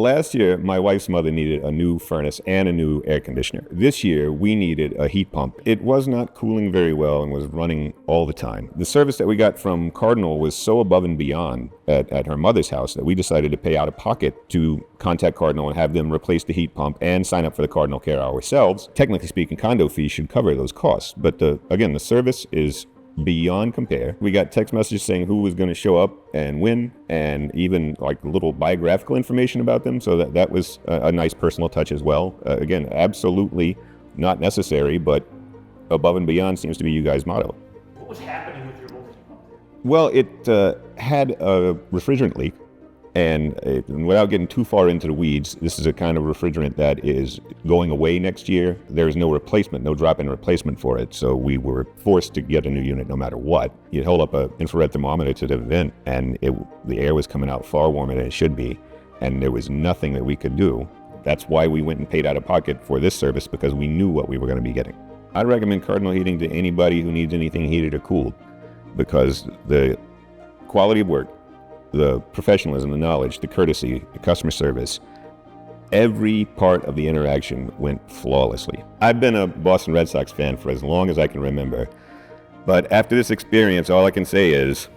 last year, my wife's mother needed a new furnace and a new air conditioner. This year, we needed a heat pump. It was not cooling very well and was running all the time. The service that we got from Cardinal was so above and beyond at her mother's house that we decided to pay out of pocket to contact Cardinal and have them replace the heat pump and sign up for the Cardinal Care ourselves. Technically speaking, condo fees should cover those costs. But again, the service is beyond compare. We got text messages saying who was going to show up and when, and even like little biographical information about them. So that was a nice personal touch as well. Again, absolutely not necessary, but above and beyond seems to be you guys' motto. What was happening with your old heat pump? Well, it had a refrigerant leak. And without getting too far into the weeds, this is a kind of refrigerant that is going away next year. There is no replacement, no drop-in replacement for it. So we were forced to get a new unit no matter what. You'd hold up an infrared thermometer to the vent, and the air was coming out far warmer than it should be. And there was nothing that we could do. That's why we went and paid out of pocket for this service, because we knew what we were going to be getting. I'd recommend Cardinal Heating to anybody who needs anything heated or cooled, because the quality of work, the professionalism, the knowledge, the courtesy, the customer service, every part of the interaction went flawlessly. I've been a Boston Red Sox fan for as long as I can remember, but after this experience, all I can say is,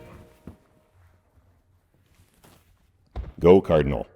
go Cardinal.